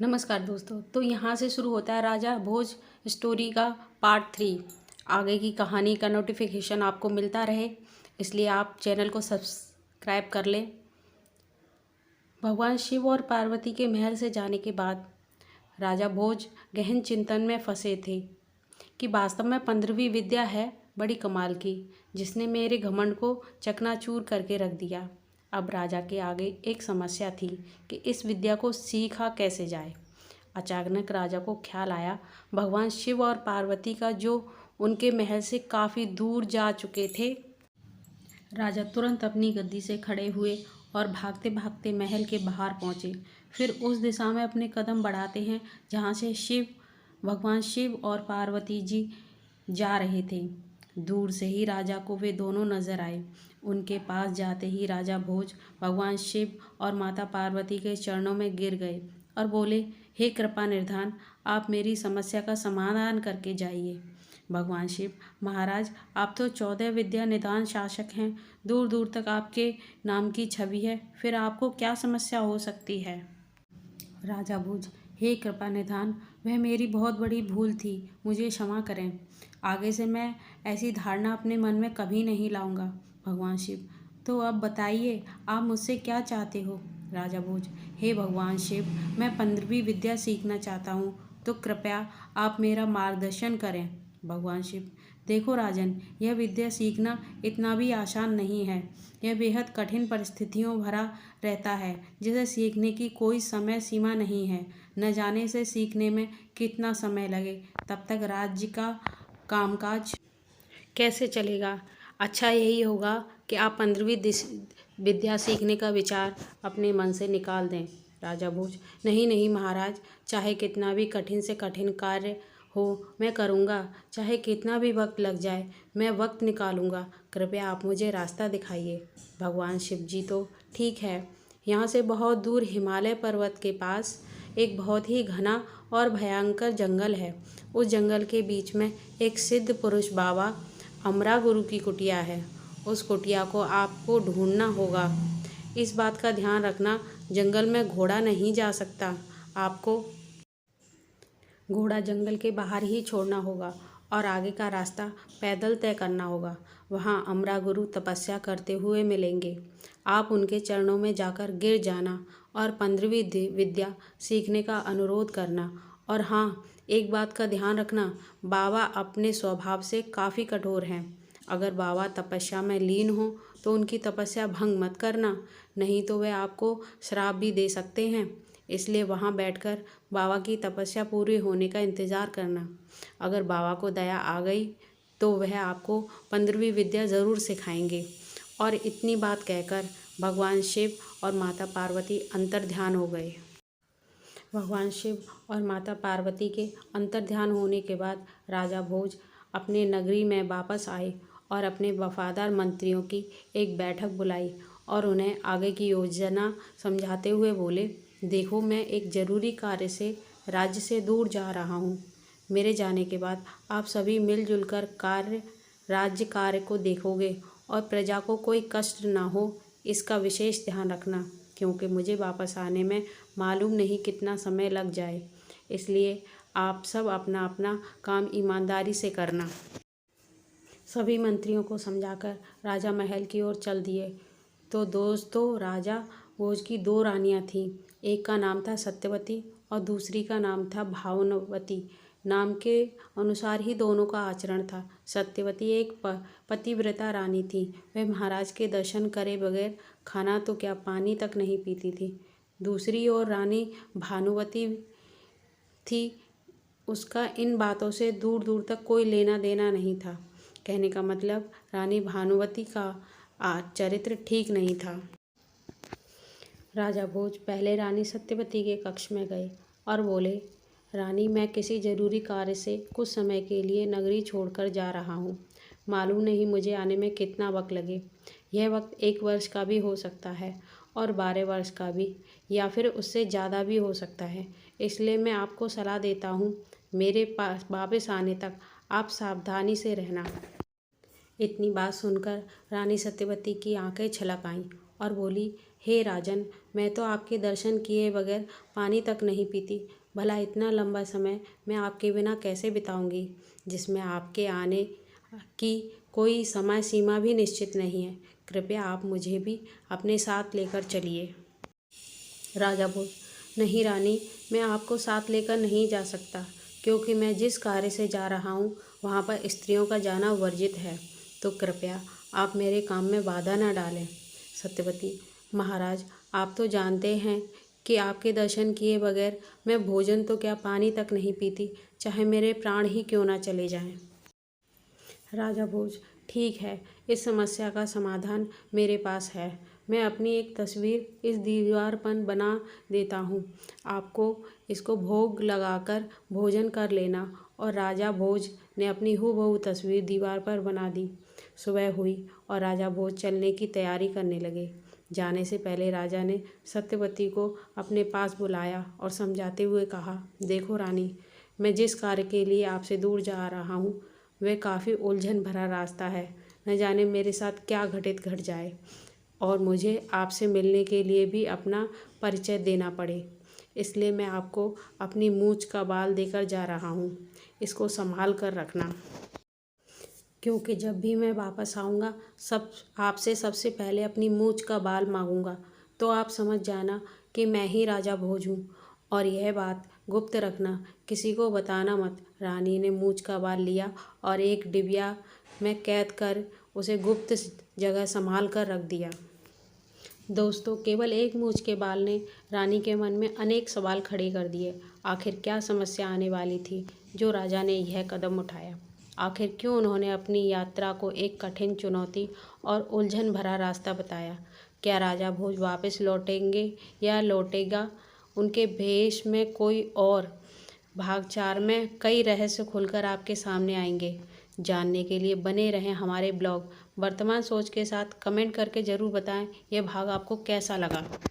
नमस्कार दोस्तों। तो यहाँ से शुरू होता है राजा भोज स्टोरी का पार्ट 3। आगे की कहानी का नोटिफिकेशन आपको मिलता रहे, इसलिए आप चैनल को सब्सक्राइब कर लें। भगवान शिव और पार्वती के महल से जाने के बाद राजा भोज गहन चिंतन में फंसे थे कि वास्तव में 15वीं विद्या है बड़ी कमाल की, जिसने मेरे घमंड को चकनाचूर करके रख दिया। अब राजा के आगे एक समस्या थी कि इस विद्या को सीखा कैसे जाए। अचानक राजा को ख्याल आया भगवान शिव और पार्वती का, जो उनके महल से काफ़ी दूर जा चुके थे। राजा तुरंत अपनी गद्दी से खड़े हुए और भागते भागते महल के बाहर पहुँचे। फिर उस दिशा में अपने कदम बढ़ाते हैं जहाँ से भगवान शिव और पार्वती जी जा रहे थे। दूर से ही राजा को वे दोनों नजर आए। उनके पास जाते ही राजा भोज भगवान शिव और माता पार्वती के चरणों में गिर गए और बोले, हे कृपा निधान, आप मेरी समस्या का समाधान करके जाइए। भगवान शिव, महाराज, आप तो 14 विद्या निदान शासक हैं, दूर दूर तक आपके नाम की छवि है, फिर आपको क्या समस्या हो सकती है। राजा भोज, हे कृपा निधान, वह मेरी बहुत बड़ी भूल थी, मुझे क्षमा करें। आगे से मैं ऐसी धारणा अपने मन में कभी नहीं लाऊंगा। भगवान शिव, तो अब बताइए आप मुझसे क्या चाहते हो। राजा भोज, हे भगवान शिव, मैं 15वीं विद्या सीखना चाहता हूँ, तो कृपया आप मेरा मार्गदर्शन करें। भगवान शिव, देखो राजन, यह विद्या सीखना इतना भी आसान नहीं है। यह बेहद कठिन परिस्थितियों भरा रहता है, जिसे सीखने की कोई समय सीमा नहीं है। न जाने से सीखने में कितना समय लगे, तब तक राज्य का कामकाज कैसे चलेगा। अच्छा यही होगा कि आप 15वीं विद्या सीखने का विचार अपने मन से निकाल दें। राजा भोज, नहीं नहीं महाराज, चाहे कितना भी कठिन से कठिन कार्य हो मैं करूँगा, चाहे कितना भी वक्त लग जाए मैं वक्त निकालूंगा, कृपया आप मुझे रास्ता दिखाइए। भगवान शिव जी, तो ठीक है, यहाँ से बहुत दूर हिमालय पर्वत के पास एक बहुत ही घना और भयंकर जंगल है। उस जंगल के बीच में एक सिद्ध पुरुष बाबा अमरा गुरु की कुटिया है। उस कुटिया को आपको ढूंढना होगा। इस बात का ध्यान रखना, जंगल में घोड़ा नहीं जा सकता, आपको घोड़ा जंगल के बाहर ही छोड़ना होगा और आगे का रास्ता पैदल तय करना होगा। वहाँ अमरा गुरु तपस्या करते हुए मिलेंगे। आप उनके चरणों में जाकर गिर जाना और 15वीं विद्या सीखने का अनुरोध करना। और हाँ, एक बात का ध्यान रखना, बाबा अपने स्वभाव से काफ़ी कठोर हैं। अगर बाबा तपस्या में लीन हो तो उनकी तपस्या भंग मत करना, नहीं तो वे आपको श्राप भी दे सकते हैं। इसलिए वहाँ बैठकर बाबा की तपस्या पूरी होने का इंतज़ार करना। अगर बाबा को दया आ गई तो वह आपको 15वीं विद्या ज़रूर सिखाएंगे। और इतनी बात कहकर भगवान शिव और माता पार्वती अंतर्ध्यान हो गए। भगवान शिव और माता पार्वती के अंतर्ध्यान होने के बाद राजा भोज अपने नगरी में वापस आए और अपने वफादार मंत्रियों की एक बैठक बुलाई और उन्हें आगे की योजना समझाते हुए बोले, देखो, मैं एक ज़रूरी कार्य से राज्य से दूर जा रहा हूँ। मेरे जाने के बाद आप सभी मिलजुल कर राज्य कार्य को देखोगे और प्रजा को कोई कष्ट ना हो, इसका विशेष ध्यान रखना, क्योंकि मुझे वापस आने में मालूम नहीं कितना समय लग जाए। इसलिए आप सब अपना अपना काम ईमानदारी से करना। सभी मंत्रियों को समझाकर राजा महल की ओर चल दिए। तो दोस्तों, राजा भोज की 2 रानियां थीं। एक का नाम था सत्यवती और दूसरी का नाम था भावनवती। नाम के अनुसार ही दोनों का आचरण था। सत्यवती एक पतिव्रता रानी थी। वह महाराज के दर्शन करे बगैर खाना तो क्या, पानी तक नहीं पीती थी। दूसरी ओर रानी भानुवती थी। उसका इन बातों से दूर दूर तक कोई लेना देना नहीं था। कहने का मतलब, रानी भानुवती का चरित्र ठीक नहीं था। राजा भोज पहले रानी सत्यवती के कक्ष में गए और बोले, रानी, मैं किसी जरूरी कार्य से कुछ समय के लिए नगरी छोड़कर जा रहा हूँ। मालूम नहीं मुझे आने में कितना वक्त लगे। यह वक्त 1 वर्ष का भी हो सकता है और 12 वर्ष का भी, या फिर उससे ज़्यादा भी हो सकता है। इसलिए मैं आपको सलाह देता हूँ, मेरे पास वापस आने तक आप सावधानी से रहना। इतनी बात सुनकर रानी सत्यवती की आंखें छलक आईं और बोली, हे राजन, मैं तो आपके दर्शन किए बगैर पानी तक नहीं पीती। भला इतना लंबा समय मैं आपके बिना कैसे बिताऊंगी, जिसमें आपके आने की कोई समय सीमा भी निश्चित नहीं है। कृपया आप मुझे भी अपने साथ लेकर चलिए। राजा बोल, नहीं रानी, मैं आपको साथ लेकर नहीं जा सकता, क्योंकि मैं जिस कार्य से जा रहा हूँ वहाँ पर स्त्रियों का जाना वर्जित है। तो कृपया आप मेरे काम में बाधा न डालें। सत्यवती, महाराज, आप तो जानते हैं कि आपके दर्शन किए बगैर मैं भोजन तो क्या पानी तक नहीं पीती, चाहे मेरे प्राण ही क्यों ना चले जाएं। राजा भोज, ठीक है, इस समस्या का समाधान मेरे पास है। मैं अपनी एक तस्वीर इस दीवार पर बना देता हूँ। आपको इसको भोग लगाकर भोजन कर लेना। और राजा भोज ने अपनी हूबहू तस्वीर दीवार पर बना दी। सुबह हुई और राजा भोज चलने की तैयारी करने लगे। जाने से पहले राजा ने सत्यवती को अपने पास बुलाया और समझाते हुए कहा, देखो रानी, मैं जिस कार्य के लिए आपसे दूर जा रहा हूँ वह काफ़ी उलझन भरा रास्ता है। न जाने मेरे साथ क्या घट जाए और मुझे आपसे मिलने के लिए भी अपना परिचय देना पड़े। इसलिए मैं आपको अपनी मूंछ का बाल देकर जा रहा हूँ। इसको संभाल कर रखना, क्योंकि जब भी मैं वापस आऊँगा आपसे सबसे पहले अपनी मूंछ का बाल मांगूंगा। तो आप समझ जाना कि मैं ही राजा भोज हूँ, और यह बात गुप्त रखना, किसी को बताना मत। रानी ने मूंछ का बाल लिया और एक डिबिया में कैद कर उसे गुप्त जगह संभाल कर रख दिया। दोस्तों, केवल एक मूंछ के बाल ने रानी के मन में अनेक सवाल खड़े कर दिए। आखिर क्या समस्या आने वाली थी जो राजा ने यह कदम उठाया? आखिर क्यों उन्होंने अपनी यात्रा को एक कठिन चुनौती और उलझन भरा रास्ता बताया? क्या राजा भोज वापस लौटेंगे या लौटेगा उनके भेष में कोई और? भाग 4 में कई रहस्य खुलकर आपके सामने आएंगे। जानने के लिए बने रहें हमारे ब्लॉग वर्तमान सोच के साथ। कमेंट करके ज़रूर बताएं यह भाग आपको कैसा लगा।